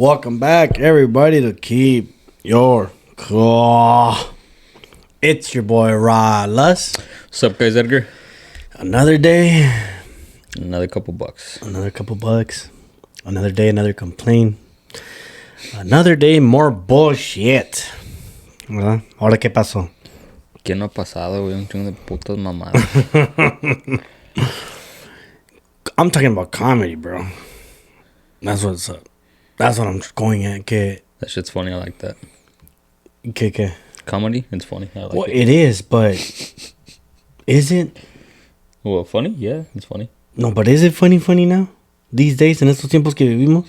Welcome back, everybody, to Keep Your Cool. It's your boy, Ra Lus. What's up, guys? Edgar. Another day. Another couple bucks. Another couple bucks. Another day, another complaint. Another day, more bullshit. ¿Verdad? Ahora, ¿qué pasó? ¿Qué no ha pasado, güey? Un chingo de putas mamadas. I'm talking about comedy, bro. That's what's up. That's what I'm going at. Que That shit's funny. I like that. que. Comedy? It's funny. I like Well, it. it is, but is it? Well, funny? Yeah, it's funny. No, but is it funny now? These days, en estos tiempos que vivimos?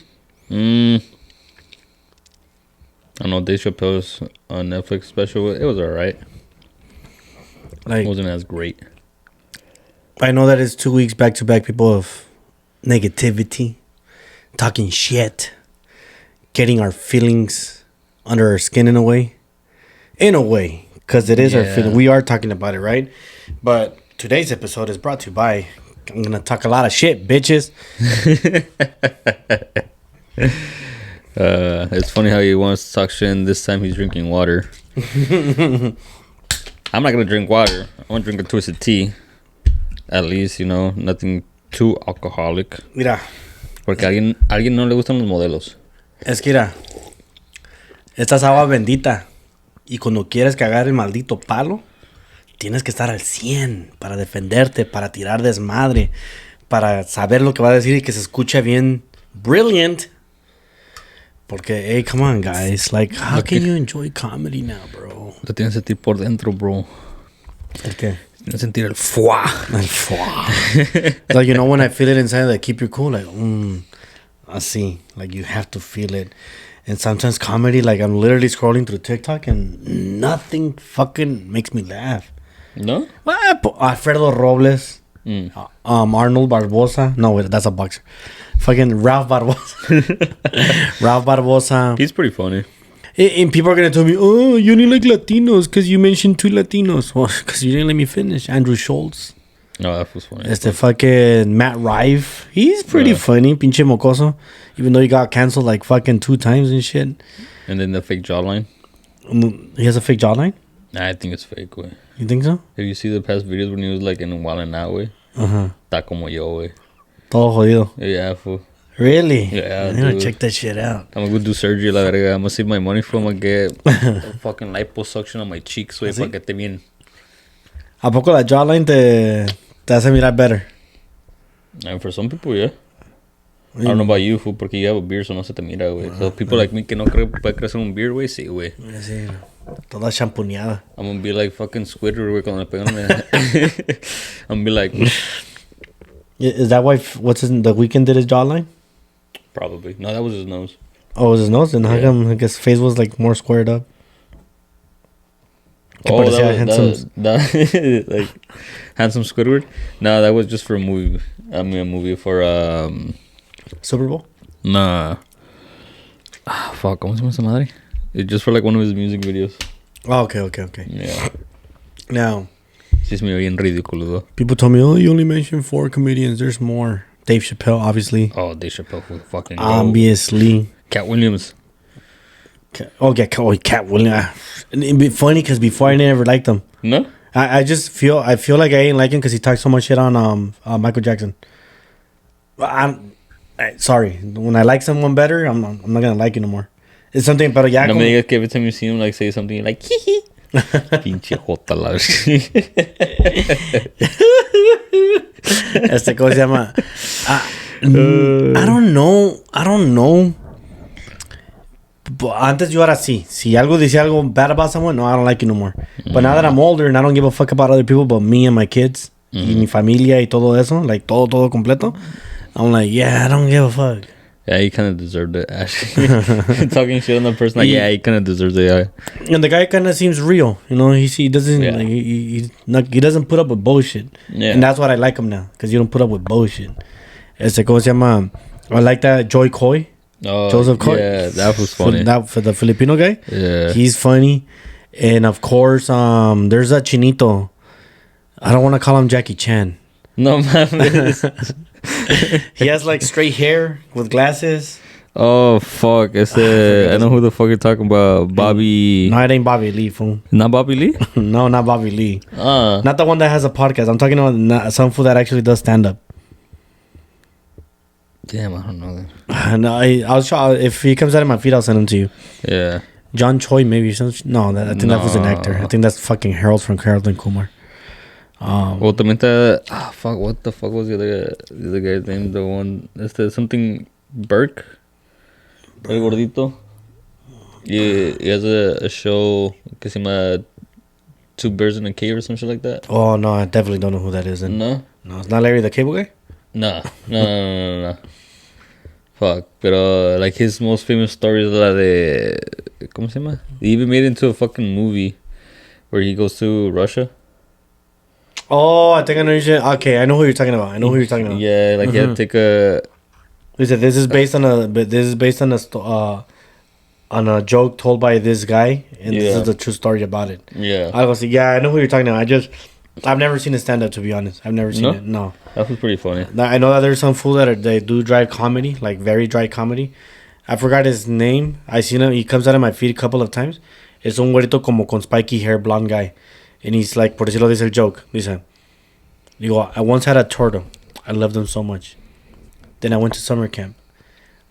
I don't know. Dave Chappelle's Netflix special. It was alright. Like, It wasn't as great. I know that it's 2 weeks back to back, people of negativity, talking shit, getting our feelings under our skin in a way. In a way, because it is our Yeah. feeling. We are talking about it, right? But today's episode is brought to you by, I'm going to talk a lot of shit, bitches. It's funny how he wants to talk shit, and this time he's drinking water. I'm not gonna drink water. I want to drink a twisted tea. At least, you know, nothing too alcoholic. Mira, Porque a alguien no le gustan los modelos. es que mira, esta es agua bendita. Y cuando quieres cagar el maldito palo, tienes que estar al 100 para defenderte, para tirar desmadre, para saber lo que va a decir y que se escuche bien brilliant. Porque, hey, come on, guys. Like, how can you enjoy comedy now, bro? Lo tienes que sentir por dentro, bro. ¿El qué? Tienes que sentir el fuá. El fuá. Like, you know, when I feel it inside, like, keep your cool. Like, así. Like, you have to feel it. And sometimes comedy, like, I'm literally scrolling through TikTok and nothing fucking makes me laugh. ¿No? Alfredo Robles. Arnold Barbosa. No, wait, that's a boxer. Fucking Ralph Barbosa. Ralph Barbosa. He's pretty funny. And people are going to tell me, oh, you only like Latinos because you mentioned 2 Latinos. Well, because you didn't let me finish. Andrew Schultz. No, that was funny. Este fucking Matt Rife. He's pretty funny. Pinche mocoso. Even though he got canceled like fucking 2 times and shit. And then the fake jawline. He has a fake jawline? Nah, I think it's fake, güey. You think so? Have you seen the past videos when he was like in Wild and Out, güey? Está como yo, güey. Todo jodido. Yeah, fool. Really? Yeah, I'm gonna dude. check that shit out. I'm gonna go do surgery, la verga. I'm gonna save my money from. I'm gonna get a fucking liposuction on my cheeks, güey, para que esté bien. ¿A poco la jawline te hace mirar better? And for some people, yeah. I don't know about you, fool, porque you have a beard, so no se te mira, güey. So people like me que no creo que puede crecer un beard, güey, sí, güey. Sí, toda champuneada. I'm gonna be like fucking Squidward, güey, cuando le pegan. I'm gonna be like, Is that why, The Weeknd did his jawline? probably. No, that was his nose. Oh, it was his nose? Then how Yeah. come, I guess, face was like more squared up? Que Oh, parecía handsome. like handsome Squidward. No, that was just for a movie. I mean, a movie for Super Bowl? Nah. Fuck, ¿cómo se llama esa madre? It's just for like one of his music videos. Oh, okay. Yeah. Now, Sí, se me ve bien ridículo, though. people told me, oh, you only mentioned 4 comedians. There's more. Dave Chappelle, obviously. Oh, Dave Chappelle for fucking Obviously. Cat Williams. Cat Williams. And it'd be funny because before I never liked him. No? I feel like I ain't like him because he talks so much shit on Michael Jackson. Sorry. When I like someone better, I'm not gonna like it no more. It's something, pero ya No como... me digas que every time you see him, like, say something, you're like, hee. Pinche jota la ¿Cómo se llama? I don't know. But antes yo era así. Si algo decía algo bad about someone, no, I don't like it no more. But now that I'm older and I don't give a fuck about other people but me and my kids y mi familia y todo eso, like todo completo, I'm like, yeah, I don't give a fuck. Yeah, he kind of deserved it, actually. Talking shit on the person, like, yeah, he kind of deserves it, yeah. And the guy kind of seems real, you know. He doesn't like, he doesn't put up with bullshit. Yeah. And that's what I like him now, because you don't put up with bullshit. ¿Cómo se llama? I like that Joy Coy. Oh, Joseph Coy. Yeah, that was funny. For the Filipino guy. Yeah. He's funny. And of course, there's a Chinito. I don't want to call him Jackie Chan. No mames. He has like straight hair with glasses. Oh, fuck. I know who the fuck you're talking about. Bobby. No, it ain't Bobby Lee, fool. Not Bobby Lee? No, not Bobby Lee. Not the one that has a podcast. I'm talking about some fool that actually does stand up. Damn, I don't know that. No, I'll show. If he comes out of my feed, I'll send him to you. Yeah. John Choi, maybe. I think that was an actor. I think that's fucking Harold from Harold and Kumar. Well, también está... fuck, what the fuck was the other guy's name? The one... something... Burke? El gordito. He has a show que se llama Two Bears in a Cave or some shit like that. Oh, no, I definitely don't know who that is. Then. No? No, it's not Larry the Cable Guy? No. Fuck. Pero, like, his most famous story is la de... ¿Cómo se llama? He even made it into a fucking movie where he goes to Russia. Oh, I think I know you. Okay, I know who you're talking about. Yeah, like, he had to take a... This is based on a joke told by this guy, and this is the true story about it. Yeah. I was like, I know who you're talking about. I've never seen it stand up, to be honest. I've never seen it. No. That was pretty funny. I know that there's some fool they do dry comedy, like very dry comedy. I forgot his name. I seen him. He comes out of my feed a couple of times. Es un güerito como con spiky hair, blonde guy, and he's like, por decirlo, dice el joke. Dice, digo, I once had a turtle. I loved him so much. Then I went to summer camp.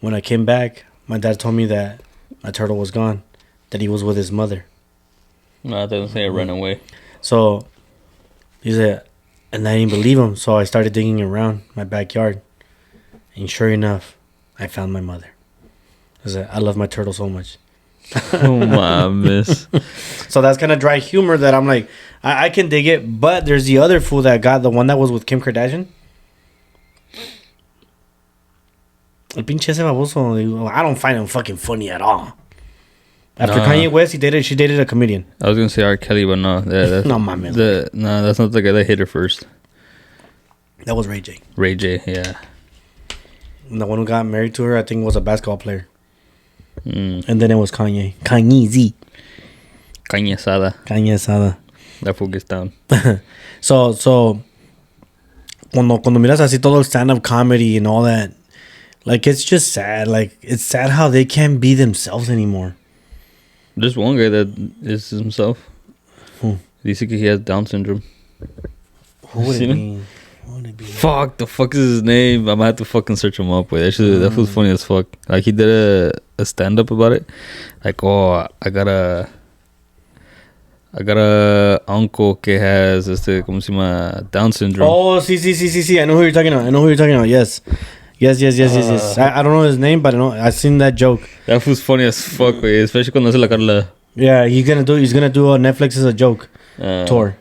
When I came back, my dad told me that my turtle was gone, that he was with his mother. No, that doesn't say it ran away. So, he said, and I didn't believe him, so I started digging around my backyard. And sure enough, I found my mother. I said, I love my turtle so much. Oh, my miss. So that's kind of dry humor that I'm like, I can dig it, but there's the other fool that got the one that was with Kim Kardashian. El pinche ese baboso, I don't find him fucking funny at all. After Kanye West, she dated a comedian. I was gonna say R. Kelly, but no. Yeah, No, mames. That's not the guy that hit her first. That was Ray J. Ray J, yeah. And the one who got married to her, I think, was a basketball player. Mm. And then it was Kanye. Kanye Z. Kanye Sada. That fool gets down. So, cuando miras así todo el stand-up comedy and all that, like, it's just sad. Like, it's sad how they can't be themselves anymore. There's one guy that is himself. Who? Dice que he has Down syndrome. Who would it be? Fuck, the fuck is his name? I might have to fucking search him up. Wait, that was funny as fuck. Like, he did a stand-up about it. Like, oh, I got a uncle que has ¿cómo se llama? Down syndrome. Oh, sí. I know who you're talking about. Yes. I don't know his name, but I've seen that joke. That was funny as fuck, wey. Especially cuando hace la Carla. Yeah, he's gonna do a Netflix as a joke tour.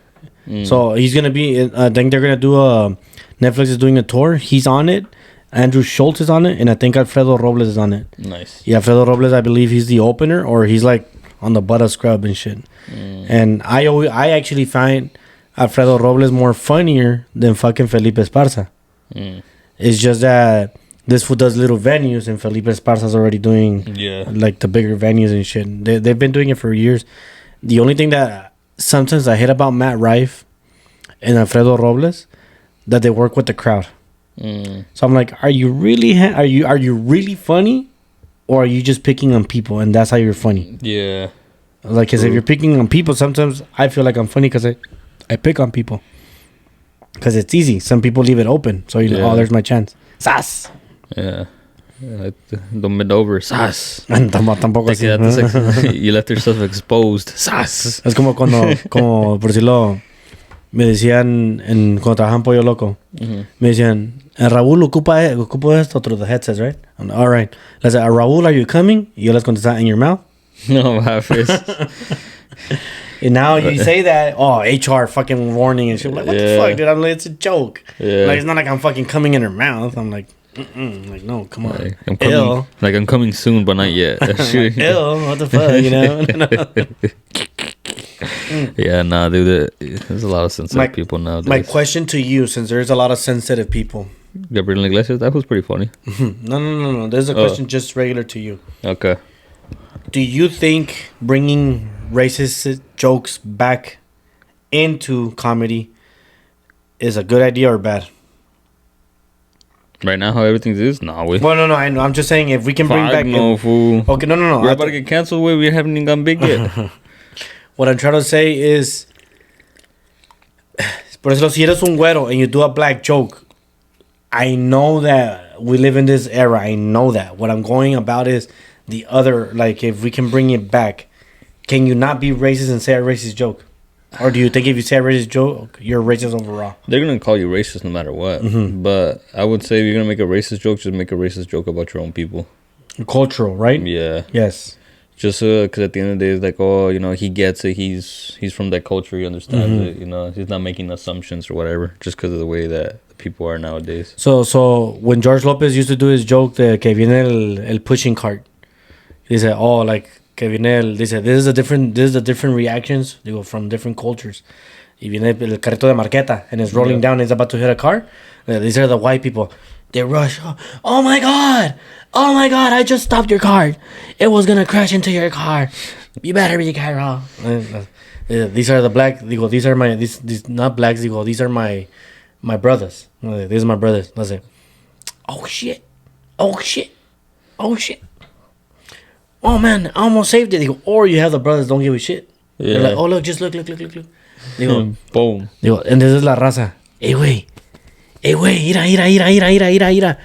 So he's gonna be. I think they're gonna do a Netflix is doing a tour. He's on it. Andrew Schultz is on it, and I think Alfredo Robles is on it. Nice. Yeah, Alfredo Robles, I believe he's the opener, or he's like on the butt of scrub and shit. And I actually find Alfredo Robles more funnier than fucking Felipe Esparza. It's just that this fool does little venues, and Felipe Esparza's already doing like the bigger venues and shit. They've been doing it for years. The only thing that sometimes I hate about Matt Rife and Alfredo Robles, that they work with the crowd. So I'm like, are you really are you really funny, or are you just picking on people and that's how you're funny? Yeah. Like, cause if you're picking on people, sometimes I feel like I'm funny because I pick on people. Because it's easy. Some people leave it open. So you know, there's my chance. Sas. Yeah. Don't bend over. Sas. Tampoco así. You left yourself exposed. Sas. Es como como por decirlo, me decían cuando trabajaba en Pollo Loco. Me decían, Raúl ocupa esto through the headsets, right? I'm like, all right. Les decía, Raúl, are you coming? Y yo les contestaba, in your mouth? No, half is. And now you say that, HR fucking warning and shit. I'm like, what the fuck, dude? I'm like, it's a joke. Yeah. Like, it's not like I'm fucking coming in her mouth. I'm like, like, no, come on. I'm coming soon, but not yet. Like, what the fuck, you know? Yeah, nah, dude. There's a lot of sensitive people nowadays. My question to you, since there's a lot of sensitive people. Gabriel Iglesias, that was pretty funny. No. There's a question just regular to you. Okay. Do you think bringing racist jokes back into comedy is a good idea or bad? Right now, how everything is? Nah, we. Well, no, I know. I'm just saying if we can bring back. No, fool. Okay, no. We're about to get canceled. We haven't even gone big yet. What I'm trying to say is, por eso si eres un güero and you do a black joke, I know that we live in this era. I know that. What I'm going about is the other. Like, if we can bring it back, can you not be racist and say a racist joke? Or do you think if you say a racist joke, you're racist overall? They're going to call you racist no matter what. Mm-hmm. But I would say if you're going to make a racist joke, just make a racist joke about your own people. Cultural, right? Yeah. Yes. Just because at the end of the day, it's like, oh, you know, he gets it. He's from that culture. He understands it. You know, he's not making assumptions or whatever just because of the way that people are nowadays. So when George Lopez used to do his joke, que viene el pushing cart, he said, oh, like, que viene they said, this is the different reactions, they go from different cultures. Y viene el carrito de marqueta and it's rolling down and it's about to hit a car. These are the white people. They rush. Oh my God, I just stopped your car. It was gonna crash into your car. You better be careful. These are the black. They go, these are my these not blacks. They go, these are my brothers. These are my brothers. Let's say, oh shit. Oh man, I almost saved it. They go, or you have the brothers don't give a shit. Yeah. They're like, oh look, just look. They go, boom. They go, and this is la raza. Hey wey, ira.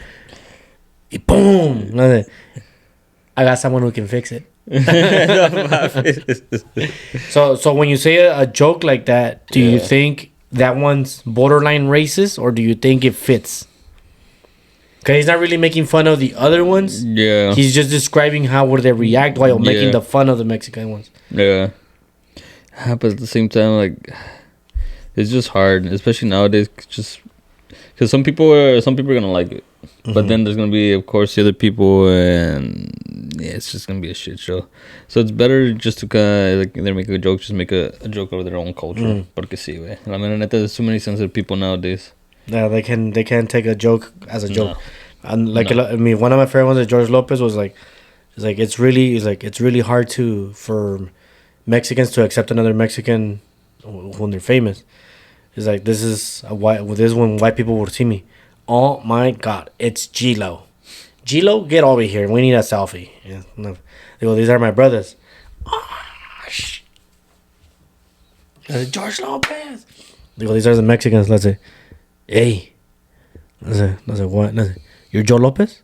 Y boom. I got someone who can fix it. So when you say a joke like that, do you think that one's borderline racist, or do you think it fits? Because he's not really making fun of the other ones. Yeah. He's just describing how would they react while making the fun of the Mexican ones. Yeah. But at the same time, like, it's just hard, especially nowadays, just because some people are gonna like it, but then there's gonna be, of course, the other people, and it's just gonna be a shit show. So it's better just to kind of like either make a joke, just make a joke of their own culture. Porque sí, güey. I mean, neta, there's too many sensitive people nowadays. Yeah, they can't take a joke as a joke. And like I mean, one of my favorite ones that George Lopez was like, it's really hard for Mexicans to accept another Mexican when they're famous. It's like, this is when white people will see me. Oh my God, it's G-Lo. G-Lo, get over here. We need a selfie. Yeah, no. They go, these are my brothers. Oh, George Lopez. They go, these are the Mexicans. Let's say, hey. Let's say, what? Let's say, you're Joe Lopez?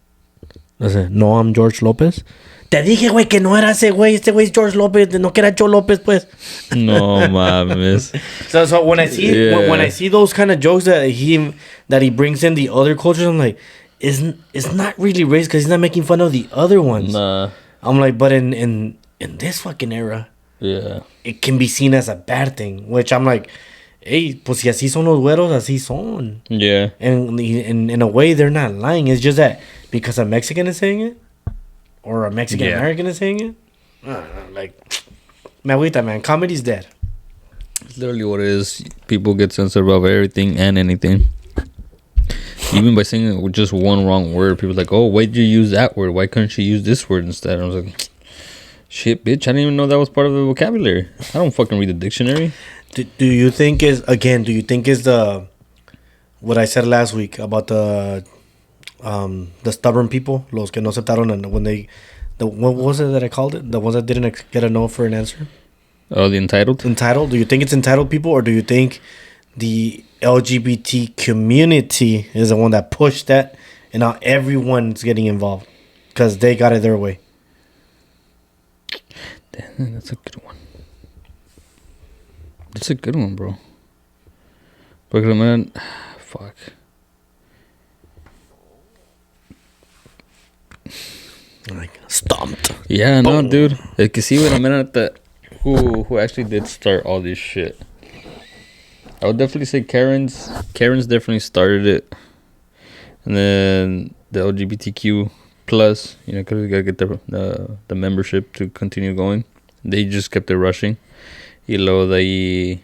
Let's say, no, I'm George Lopez. Te dije, güey, que no era ese güey. Este güey es George Lopez. No que era Joe Lopez, pues. No mames. So when I see those kind of jokes that he brings in the other cultures, I'm like, it's not really racist because he's not making fun of the other ones. Nah. I'm like, but in this fucking era, it can be seen as a bad thing. Which I'm like, hey, pues si así son los güeros, así son. Yeah. And in a way, they're not lying. It's just that because a Mexican is saying it, or a Mexican American is saying it, like, me agüita, man. Comedy's dead. It's literally what it is. People get censored about everything and anything. Even by saying just one wrong word, people are like, oh, why did you use that word? Why couldn't you use this word instead? And I was like, shit, bitch, I didn't even know that was part of the vocabulary. I don't fucking read the dictionary. Do you think is the what I said last week about the stubborn people, los que no aceptaron, and what was it that I called it? The ones that didn't get a no for an answer? Oh, the entitled? Entitled? Do you think it's entitled people, or do you think the LGBT community is the one that pushed that, and now everyone's getting involved because they got it their way? Damn, that's a good one. That's a good one, bro. Because, man, fuck. Like, stomped. Yeah, no, dude. Like, you see what I meant at who actually did start all this shit. I would definitely say Karen's definitely started it. And then the LGBTQ plus, you know, because we gotta get the membership to continue going. They just kept it rushing. Y luego de ahí,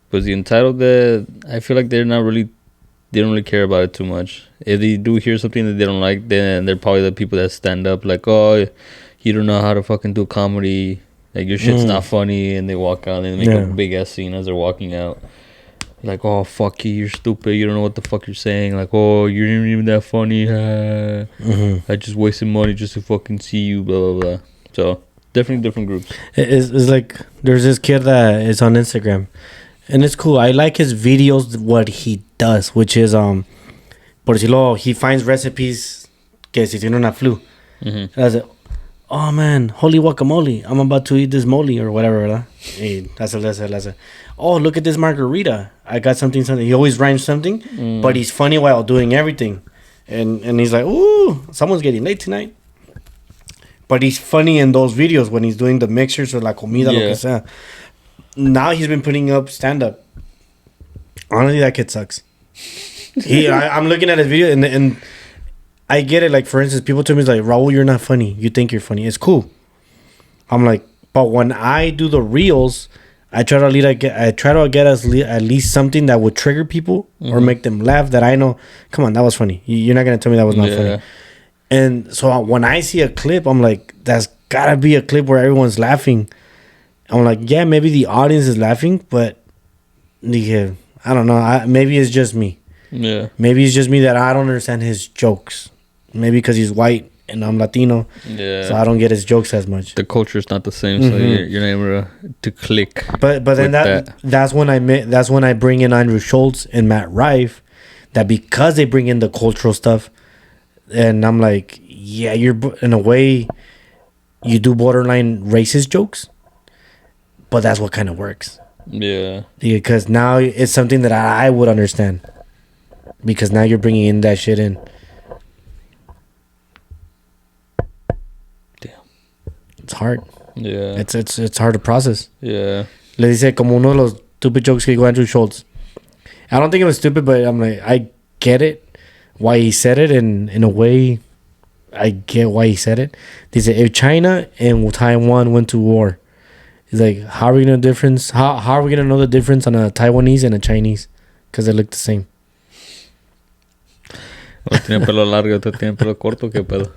pues the entitled, I feel like they don't really care about it too much. If they do hear something that they don't like, then they're probably the people that stand up like, oh, you don't know how to fucking do comedy. Like, your shit's not funny. And they walk out and they make a big ass scene as they're walking out. Like, oh, fuck you, you're stupid, you don't know what the fuck you're saying. Like, oh, you're not even that funny. I just wasted money just to fucking see you, blah, blah, blah. So, definitely different groups. It's like, there's this kid that is on Instagram. And it's cool. I like his videos, what he does, which is, por decirlo, he finds recipes que si tiene una flu. And I said, oh man, holy guacamole, I'm about to eat this mole or whatever, ¿verdad? Y that's it. Oh, look at this margarita. I got something. He always rhymes something, but he's funny while doing everything. And he's like, ooh, someone's getting late tonight. But he's funny in those videos when he's doing the mixtures or la comida, lo que sea. Now he's been putting up stand-up. Honestly, that kid sucks. I'm looking at his video and I get it. Like, for instance, people tell me, like, Raul, you're not funny. You think you're funny. It's cool. I'm like, but when I do the reels, I try to get at least something that would trigger people or make them laugh, that I know, come on, that was funny. You're not going to tell me that was not funny. And so when I see a clip, I'm like, that's got to be a clip where everyone's laughing. I'm like, yeah, maybe the audience is laughing, but I don't know. Maybe it's just me. Yeah. Maybe it's just me that I don't understand his jokes. Maybe because he's white and I'm Latino. Yeah. So I don't get his jokes as much. The culture is not the same, so you're not able to click. But then that's when I bring in Andrew Schultz and Matt Rife, that because they bring in the cultural stuff, and I'm like, yeah, you're in a way, you do borderline racist jokes, but that's what kind of works. Yeah. Because now it's something that I would understand. Because now you're bringing in that shit in. Damn. It's hard. Yeah. It's hard to process. Yeah. Le dice como uno de los stupid jokes que dijo Andrew Schultz. I don't think it was stupid, but I'm like, I get it. Why he said it, and in a way, I get why he said it. Dice, if China and Taiwan went to war, it's like, how are we gonna difference? How are we gonna know the difference on a Taiwanese and a Chinese? Because they look the same. Uno tiene pelo largo, otro tiene pelo corto, ¿qué pedo?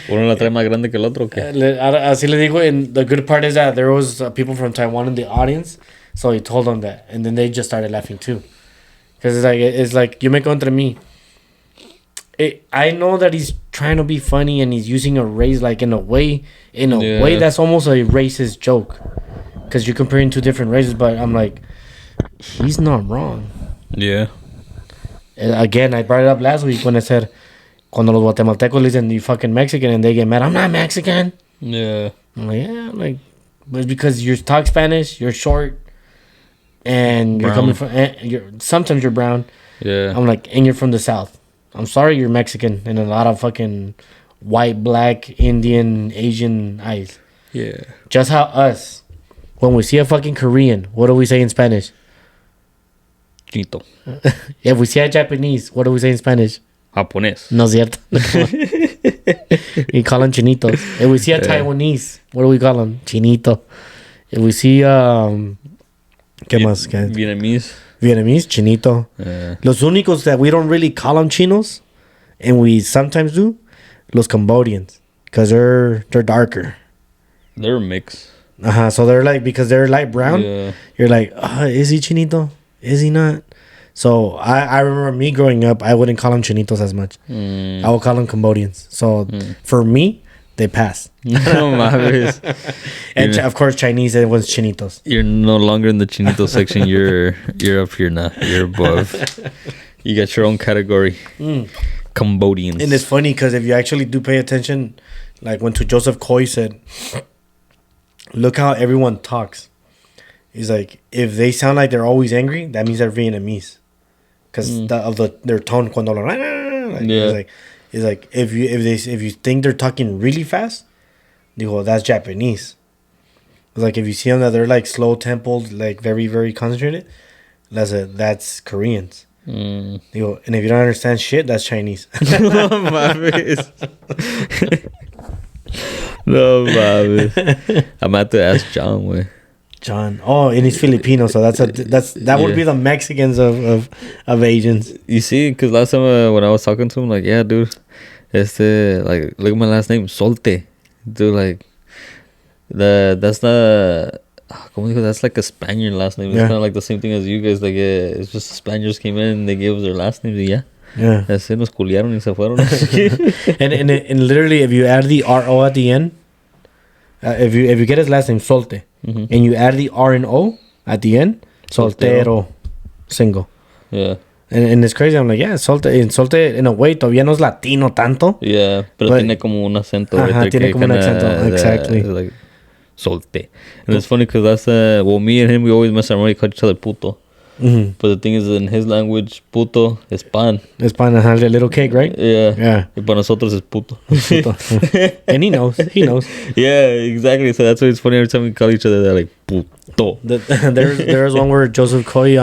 Uno la trae más grande que el otro, ¿qué? Así le digo, and the good part is that there was people from Taiwan in the audience, so he told them that, and then they just started laughing too. Because it's like, you me contra mí. I know that he's trying to be funny and he's using a race, like in a way that's almost a racist joke, because you're comparing two different races. But I'm like, he's not wrong. Yeah. Again, I brought it up last week when I said, cuando los guatemaltecos dicen you fucking Mexican and they get mad, I'm not Mexican. Yeah. I'm like, yeah, like, but it's because you talk Spanish, you're short, and you're coming from, sometimes you're brown. Yeah. I'm like, and you're from the South. I'm sorry you're Mexican and a lot of fucking white, black, Indian, Asian eyes. Yeah. Just how us, when we see a fucking Korean, what do we say in Spanish? Chinito. If we see a Japanese, what do we say in Spanish? Japonés. No es cierto. We call them chinitos. If we see a Taiwanese, what do we call them? Chinito. If we see, ¿qué más? Vietnamese, chinito. Los únicos that we don't really call them chinos, and we sometimes do, los Cambodians, because they're darker. They're a mix. So they're like, because they're light brown, you're like, is he chinito? Is he not? So I remember me growing up, I wouldn't call them chinitos as much. I would call them Cambodians. So for me, they pass. No mames. And of course, Chinese, everyone's chinitos. You're no longer in the chinito section. You're up here now. You're above. You got your own category. Cambodians. And it's funny because if you actually do pay attention, like when to Joseph Coy said, look how everyone talks. He's like, if they sound like they're always angry, that means they're Vietnamese, because their tone cuando lo, like, it's like if you think they're talking really fast, digo, that's Japanese. It's like if you see them that they're like slow tempoed, like very very concentrated, that's Koreans. Digo, and if you don't understand shit, that's Chinese. No mames. No mames. I'm about to ask John way. John. Oh, and he's Filipino, so that would be the Mexicans of Asians. You see, because last time when I was talking to him, like, yeah, dude, like, look at my last name, Solte, dude, like, that's not. como dijo, that's like a Spaniard last name. It's kind of like the same thing as you guys. Like, it's just the Spaniards came in and they gave us their last names. Yeah. Yeah. Así nos culiaron y se fueron. and literally, if you add the RO at the end, if you get his last name, Solte, and you add the R and O at the end, soltero, single. Yeah. And it's crazy. I'm like, yeah, Solte in a way todavía no es latino tanto. Yeah, pero tiene como un acento. Ajá, tiene como un acento, exactly. Like, Solte. And it's funny because that's, well, me and him, we always mess around. We call each other puto. Mm-hmm. But the thing is, in his language, puto es pan. Es pan, a little cake, right? Yeah. Yeah. Y para nosotros es puto. Puto. And he knows. Yeah, exactly. So that's why it's funny every time we call each other, they're like, puto. There's one where Joseph Coy,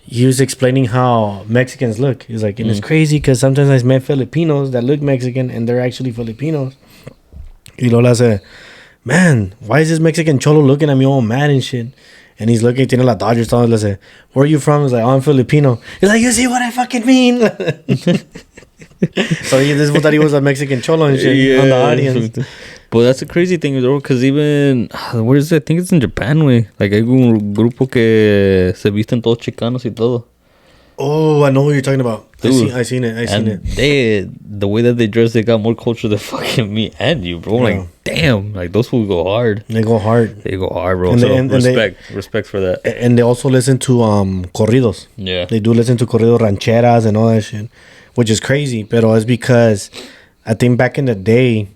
he was explaining how Mexicans look. He's like, and it's crazy because sometimes I met Filipinos that look Mexican and they're actually Filipinos. Y Lola said, man, why is this Mexican cholo looking at me all mad and shit? And he's looking, tiene la Dodgers, todo. Le say, where are you from? He's like, oh, I'm Filipino. He's like, you see what I fucking mean? So this thought he was a Mexican cholo and shit on the audience. But that's a crazy thing, bro, because even, where is it? I think it's in Japan, güey. Like, hay un grupo que se visten todos chicanos y todo. Oh, I know what you're talking about. Dude, I seen it. The way that they dress, they got more culture than fucking me and you, bro. Yeah. Like, damn, like those fools go hard. They go hard. They go hard, bro. And so they, respect for that. And they also listen to corridos. Yeah. They do listen to corridos rancheras and all that shit, which is crazy. Pero it's because I think back in the day,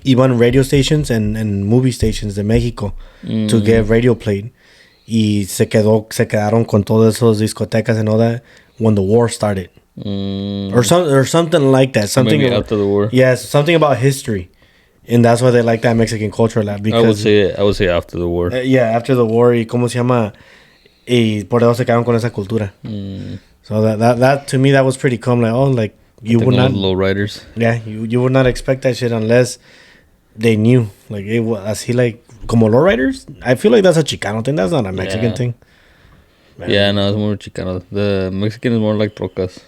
even radio stations and movie stations de Mexico to get radio played. Y se quedaron con todas esas discotecas and all that when the war started. Or something like that. Something maybe after the war. Yes, something about history. And that's why they like that Mexican culture a lot. Because, I would say after the war. Yeah, after the war. Y cómo se llama. Y por eso se quedaron con esa cultura. So that to me, that was pretty cool. Like, oh, like, you would not. Low riders. Yeah, you would not expect that shit unless they knew. Like, it was, as he like, como lowriders, I feel like that's a Chicano thing. That's not a Mexican thing. Man. Yeah, no, it's more Chicano. The Mexican is more like trocas.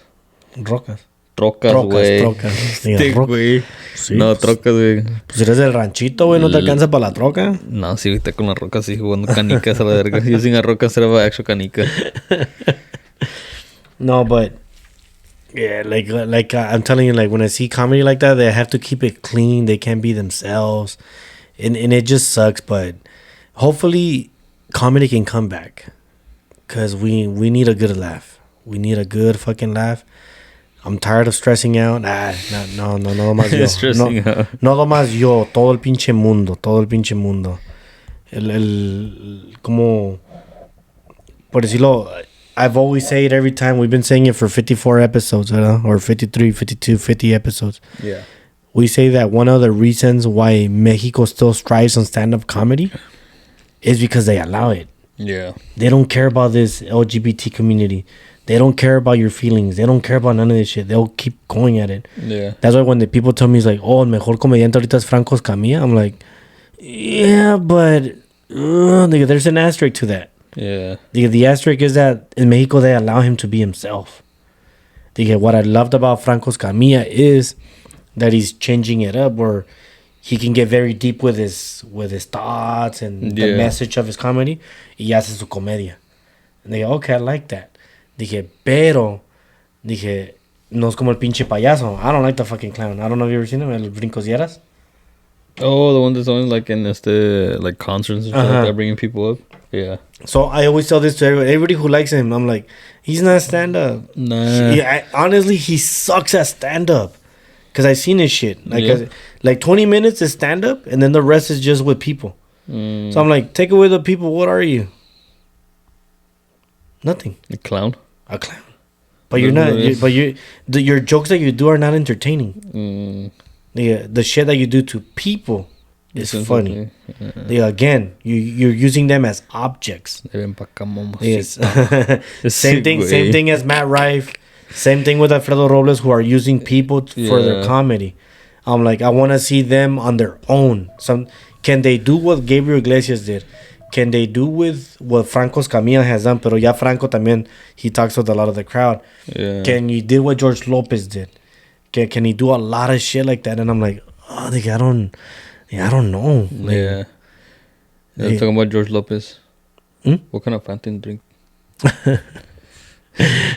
Rocas. Trocas, güey. Stick, güey. Sí, no, trocas, güey. Pues eres del ranchito, güey. ¿No te alcanza para la troca? No, sí, ahorita con las rocas, sí, jugando canicas a la verga. Yo sin las rocas era actual canica. No, but... Yeah, like I'm telling you, like, when I see comedy like that, they have to keep it clean. They can't be themselves. And it just sucks, but hopefully comedy can come back. Because we need a good laugh. We need a good fucking laugh. I'm tired of stressing out. No más yo. Stressing out. No más yo. Todo el pinche mundo. Como, por decirlo, I've always said it every time. We've been saying it for 54 episodes, ¿verdad? Or 53, 52, 50 episodes. Yeah. We say that one of the reasons why Mexico still strives on stand-up comedy is because they allow it. Yeah. They don't care about this LGBT community. They don't care about your feelings. They don't care about none of this shit. They'll keep going at it. Yeah. That's why when the people tell me, it's like, oh, el mejor comediante ahorita es Franco Escamilla, I'm like, yeah, but there's an asterisk to that. Yeah. The asterisk is that in Mexico, they allow him to be himself. What I loved about Franco Escamilla is that he's changing it up where he can get very deep with his thoughts and the message of his comedy. Y hace su comedia. And they go, okay, I like that. Pero no es como el pinche payaso. I don't like the fucking clown. I don't know if you ever seen him, El Brincosieras. Oh, the one that's always like in like concerts and stuff like that, bringing people up. Yeah. So I always tell this to everybody who likes him. I'm like, he's not stand-up. Nah. Honestly, he sucks at stand-up. Because I've seen his shit. Like 20 minutes is stand-up, and then the rest is just with people. So I'm like, take away the people. What are you? Nothing. A clown. A clown. But you're not. Your jokes that you do are not entertaining. The shit that you do to people is funny. Again, you're using them as objects. Yes. Same thing as Matt Rife. Same thing with Alfredo Robles, who are using people for their comedy. I'm like, I want to see them on their own. Can they do what Gabriel Iglesias did? Can they do with what Franco Escamilla has done? Pero ya Franco también, he talks with a lot of the crowd. Yeah. Can you do what George Lopez did? Can he do a lot of shit like that? And I'm like, oh, I don't know. Like, Talking about George Lopez. Hmm? What kind of fountain drink?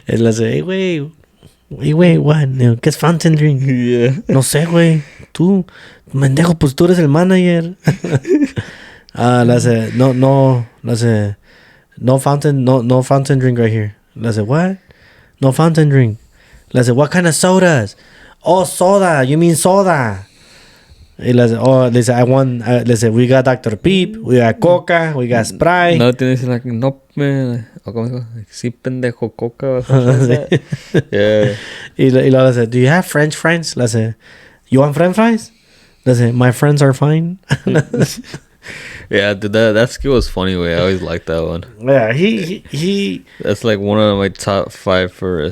Es la de, hey, güey, what? ¿Qué es fountain drink? Yeah. No sé, güey. Tú, mendejo, pues tú eres el manager. La de, la de, no fountain drink right here. La de, what? No fountain drink. La de, what kind of sodas? Oh, soda. You mean soda? Y les, I want, les, we got Dr. Peep, we got Coca, we got Sprite. No, tienes like, no, o ¿cómo digo? Sí, pendejo, Coca. Yeah. Y luego les, do you have French fries? Les, you want French fries? Les, my friends are fine. Yeah, dude, that skill was funny, way. I always liked that one. Yeah, he. That's like one of my top 5 for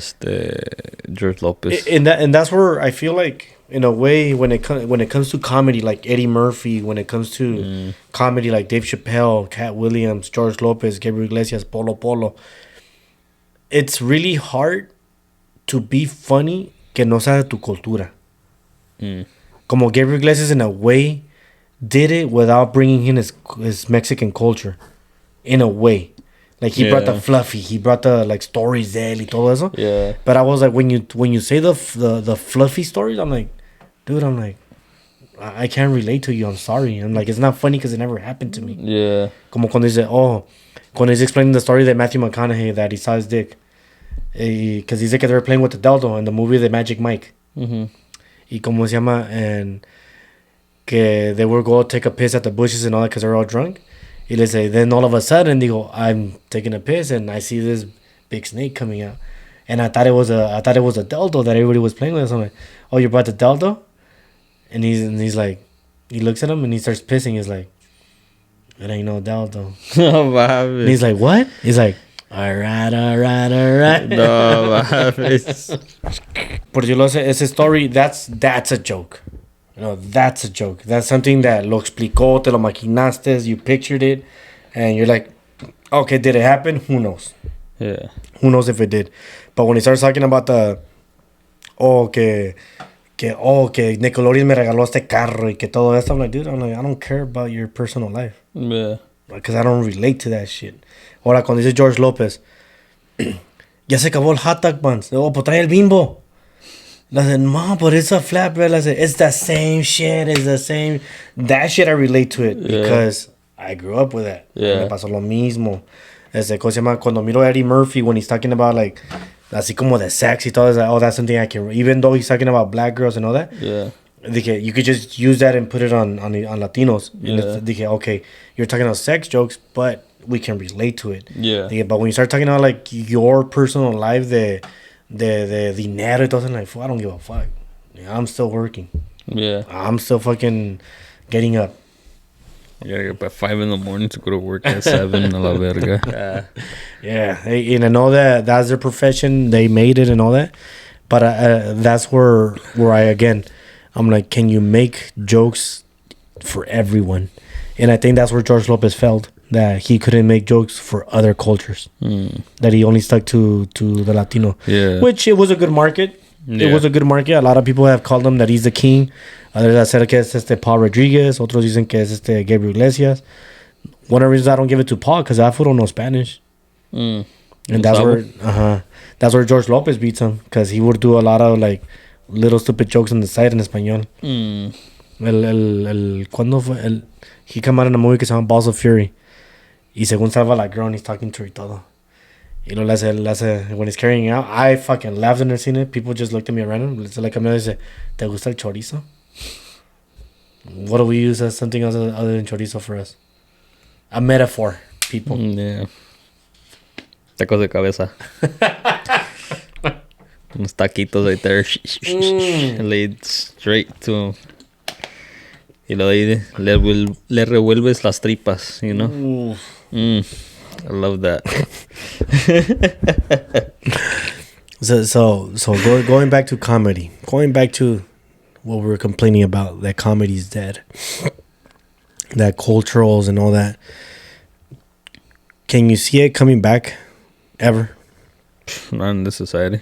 George Lopez. And that's where I feel like, in a way, when it comes to comedy, like Eddie Murphy, when it comes to comedy like Dave Chappelle, Cat Williams, George Lopez, Gabriel Iglesias, Polo, it's really hard to be funny que no sea de tu cultura. Como Gabriel Iglesias, in a way, did it without bringing in his Mexican culture, in a way. Like he brought the fluffy, he brought the like stories de él y todo eso. Yeah. But I was like, when you say the fluffy stories, I'm like, dude, I can't relate to you. I'm sorry. I'm like, it's not funny because it never happened to me. Yeah. Como cuando he's explaining the story that Matthew McConaughey that he saw his dick, because he's like they were playing with the dildo in the movie The Magic Mike. Mm-hmm. Y como se llama, and que they were go take a piss at the bushes and all that because they're all drunk. Y les say, then all of a sudden, digo, I'm taking a piss and I see this big snake coming out. And I thought it was a dildo that everybody was playing with. So I'm like, oh, you brought the dildo? And he's like, he looks at him and he starts pissing. He's like, it ain't no dildo. No mames. And he's like, what? He's like, all right. No mames. Por yo lo sé, ese story, that's a joke. No, that's a joke. That's something that lo explicó, te lo maquinaste, you pictured it, and you're like, okay, did it happen? Who knows? Yeah. Who knows if it did? But when he starts talking about que Nickelodeon me regaló este carro y que todo esto, I'm like, dude, I don't care about your personal life. Yeah. Because I don't relate to that shit. Ahora, cuando dice George Lopez, ya se acabó el hot dog buns. Oh, pues trae el Bimbo. I said, Mom, but it's a flatbread. I said, it's the same shit. It's the same. That shit, I relate to it because I grew up with that. Yeah. Me pasó lo mismo. ¿Cómo se llama? Cuando miro a Eddie Murphy, when he's talking about, like, así como de sex y todo, it's like, oh, that's something I can... Even though he's talking about black girls and all that. Yeah. Dije, you could just use that and put it on Latinos. Yeah. Dije, okay, you're talking about sex jokes, but we can relate to it. Yeah. Dije, but when you start talking about, like, your personal life, the dinero, it doesn't, like, I don't give a fuck. I'm still working. Yeah. I'm still fucking getting up. I gotta get up at 5 a.m. to go to work at 7. A la verga. Yeah. And I know that that's their profession. They made it and all that. But that's where I'm like, can you make jokes for everyone? And I think that's where George Lopez felt. That he couldn't make jokes for other cultures. That he only stuck to the Latino. Yeah. Which it was a good market. Yeah. It was a good market. A lot of people have called him that he's the king. Others have said que es Paul Rodriguez. Otros dicen que es Gabriel Iglesias. One of the reasons I don't give it to Paul, because that fool don't know Spanish. And that's where George Lopez beats him, because he would do a lot of like little stupid jokes on the side in español. ¿Cuándo fue? He came out in a movie que se llama Balls of Fury. Y según salva la girl and he's talking to her y todo. Y lo le hace, when he's carrying out, I fucking laughed when I seen it. People just looked at me random. It's like a me dice, ¿te gusta el chorizo? What do we use as something else other than chorizo for us? A metaphor, people. Yeah. Tacos de cabeza. Unos taquitos right there. Laid straight to him. Y lo ahí le revuelves las tripas, you know? I love that. So going back to comedy. Going back to what we were complaining about, that comedy's dead. That culturals and all that. Can you see it coming back ever? Not in this society.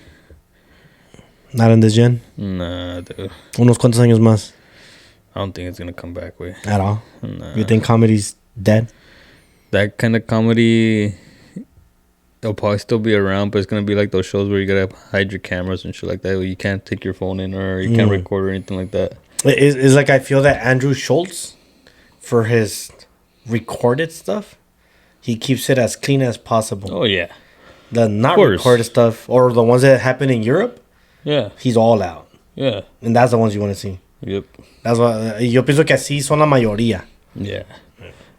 Not in this gen? Nah, dude. Unos cuantos años más. I don't think it's gonna come back, way. At all? Nah. You think comedy's dead? that kind of comedy, it'll probably still be around, but it's gonna be like those shows where you gotta hide your cameras and shit like that. Where you can't take your phone in or you can't record or anything like that. It's like I feel that Andrew Schultz, for his recorded stuff, he keeps it as clean as possible. Oh yeah. The not recorded stuff or the ones that happen in Europe, yeah, he's all out. Yeah, and that's the ones you want to see. Yep. That's what yo pienso que así son la mayoría. Yeah.